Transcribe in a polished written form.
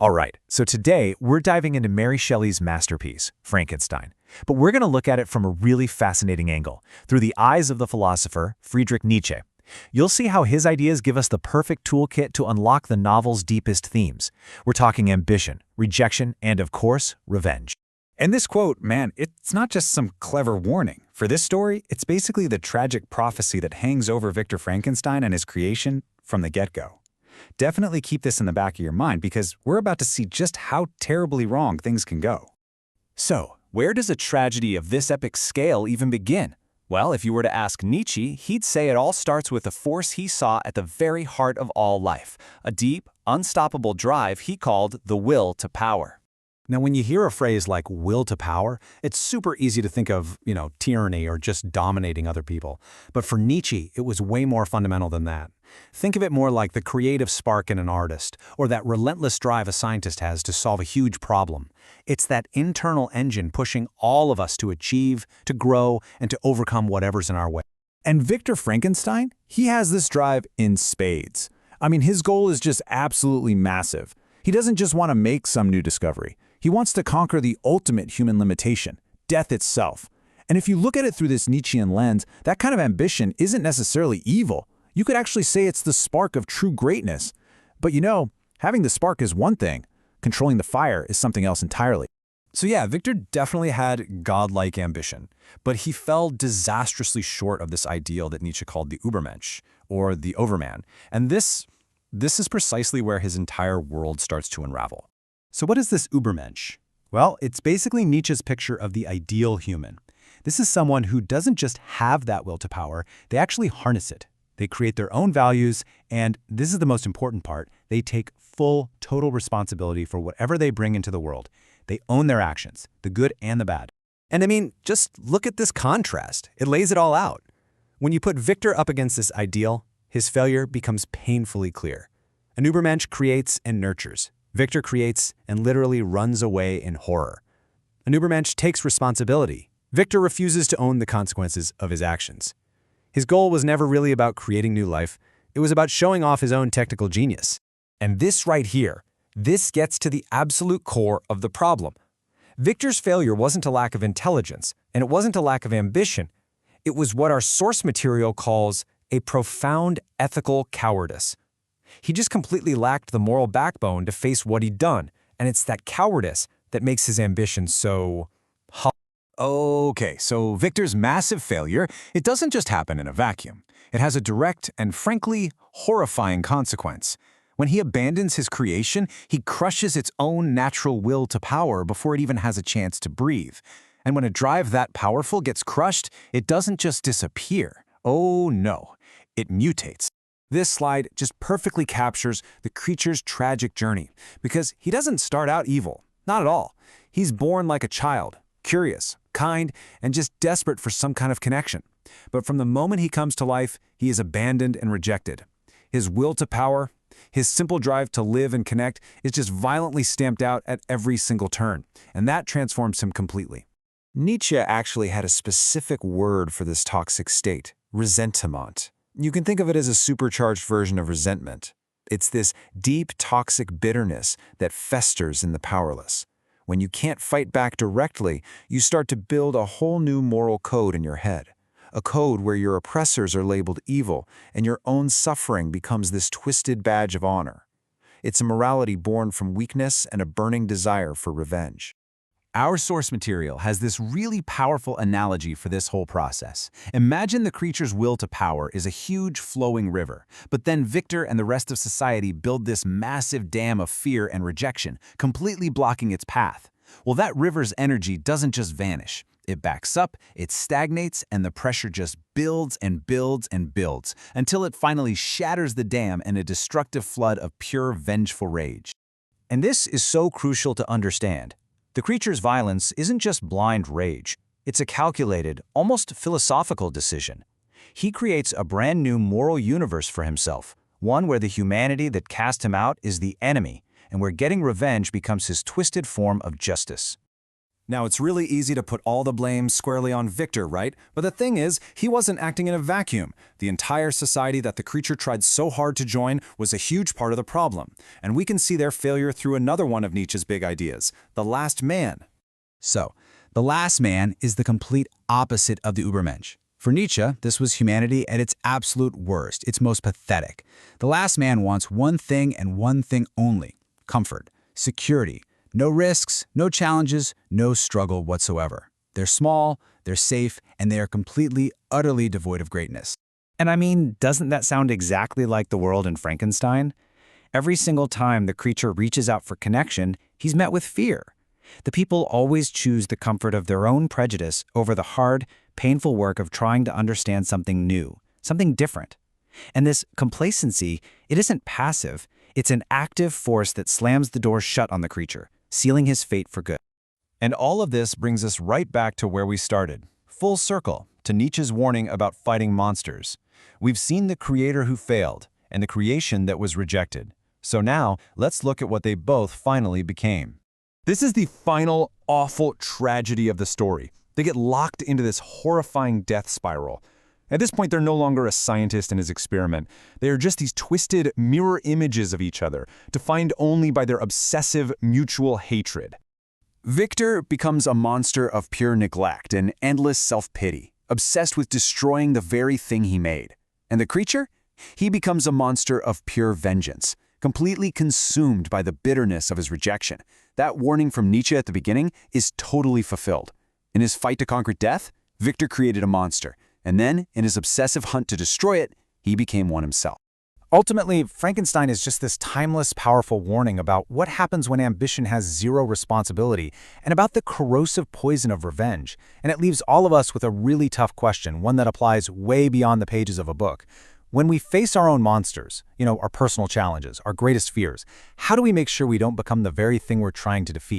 All right, so today we're diving into Mary Shelley's masterpiece, Frankenstein. But we're going to look at it from a really fascinating angle, through the eyes of the philosopher Friedrich Nietzsche. You'll see how his ideas give us the perfect toolkit to unlock the novel's deepest themes. We're talking ambition, rejection, and of course, revenge. And this quote, man, it's not just some clever warning. For this story, it's basically the tragic prophecy that hangs over Victor Frankenstein and his creation from the get-go. Definitely keep this in the back of your mind because we're about to see just how terribly wrong things can go. So, where does a tragedy of this epic scale even begin? Well, if you were to ask Nietzsche, he'd say it all starts with a force he saw at the very heart of all life, a deep, unstoppable drive he called the will to power. Now, when you hear a phrase like will to power, it's super easy to think of, tyranny or just dominating other people. But for Nietzsche, it was way more fundamental than that. Think of it more like the creative spark in an artist, or that relentless drive a scientist has to solve a huge problem. It's that internal engine pushing all of us to achieve, to grow, and to overcome whatever's in our way. And Victor Frankenstein, he has this drive in spades. I mean, his goal is just absolutely massive. He doesn't just want to make some new discovery. He wants to conquer the ultimate human limitation, death itself. And if you look at it through this Nietzschean lens, that kind of ambition isn't necessarily evil. You could actually say it's the spark of true greatness. But having the spark is one thing. Controlling the fire is something else entirely. So yeah, Victor definitely had godlike ambition, but he fell disastrously short of this ideal that Nietzsche called the Übermensch, or the overman. And this is precisely where his entire world starts to unravel. So what is this Übermensch? Well, it's basically Nietzsche's picture of the ideal human. This is someone who doesn't just have that will to power, they actually harness it. They create their own values, and this is the most important part, they take full, total responsibility for whatever they bring into the world. They own their actions, the good and the bad. And I mean, just look at this contrast. It lays it all out. When you put Victor up against this ideal, his failure becomes painfully clear. An Übermensch creates and nurtures. Victor creates and literally runs away in horror. An Übermensch takes responsibility. Victor refuses to own the consequences of his actions. His goal was never really about creating new life. It was about showing off his own technical genius. And this right here, this gets to the absolute core of the problem. Victor's failure wasn't a lack of intelligence, and it wasn't a lack of ambition. It was what our source material calls a profound ethical cowardice. He just completely lacked the moral backbone to face what he'd done, and it's that cowardice that makes his ambition so hollow. Okay, so Victor's massive failure, it doesn't just happen in a vacuum. It has a direct and frankly horrifying consequence. When he abandons his creation, he crushes its own natural will to power before it even has a chance to breathe. And when a drive that powerful gets crushed, it doesn't just disappear. Oh no, it mutates. This slide just perfectly captures the creature's tragic journey, because he doesn't start out evil, not at all. He's born like a child, curious, kind, and just desperate for some kind of connection. But from the moment he comes to life, he is abandoned and rejected. His will to power, his simple drive to live and connect is just violently stamped out at every single turn, and that transforms him completely. Nietzsche actually had a specific word for this toxic state, ressentiment. You can think of it as a supercharged version of resentment. It's this deep, toxic bitterness that festers in the powerless. When you can't fight back directly, you start to build a whole new moral code in your head. A code where your oppressors are labeled evil and your own suffering becomes this twisted badge of honor. It's a morality born from weakness and a burning desire for revenge. Our source material has this really powerful analogy for this whole process. Imagine the creature's will to power is a huge flowing river, but then Victor and the rest of society build this massive dam of fear and rejection, completely blocking its path. Well, that river's energy doesn't just vanish. It backs up, it stagnates, and the pressure just builds and builds and builds until it finally shatters the dam in a destructive flood of pure vengeful rage. And this is so crucial to understand. The creature's violence isn't just blind rage. It's a calculated, almost philosophical decision. He creates a brand new moral universe for himself, one where the humanity that cast him out is the enemy, and where getting revenge becomes his twisted form of justice. Now, it's really easy to put all the blame squarely on Victor, right? But the thing is, he wasn't acting in a vacuum. The entire society that the creature tried so hard to join was a huge part of the problem. And we can see their failure through another one of Nietzsche's big ideas, the last man. So, the last man is the complete opposite of the Übermensch. For Nietzsche, this was humanity at its absolute worst, its most pathetic. The last man wants one thing and one thing only: comfort, security. No risks, no challenges, no struggle whatsoever. They're small, they're safe, and they are completely, utterly devoid of greatness. And I mean, doesn't that sound exactly like the world in Frankenstein? Every single time the creature reaches out for connection, he's met with fear. The people always choose the comfort of their own prejudice over the hard, painful work of trying to understand something new, something different. And this complacency, it isn't passive, it's an active force that slams the door shut on the creature, sealing his fate for good. And all of this brings us right back to where we started, full circle, to Nietzsche's warning about fighting monsters. We've seen the creator who failed, and the creation that was rejected. So now, let's look at what they both finally became. This is the final, awful tragedy of the story. They get locked into this horrifying death spiral. At this point, they're no longer a scientist in his experiment. They are just these twisted mirror images of each other, defined only by their obsessive mutual hatred. Victor becomes a monster of pure neglect and endless self-pity, obsessed with destroying the very thing he made. And the creature? He becomes a monster of pure vengeance, completely consumed by the bitterness of his rejection. That warning from Nietzsche at the beginning is totally fulfilled. In his fight to conquer death, Victor created a monster. And then, in his obsessive hunt to destroy it, he became one himself. Ultimately, Frankenstein is just this timeless, powerful warning about what happens when ambition has zero responsibility and about the corrosive poison of revenge. And it leaves all of us with a really tough question, one that applies way beyond the pages of a book. When we face our own monsters, our personal challenges, our greatest fears, how do we make sure we don't become the very thing we're trying to defeat?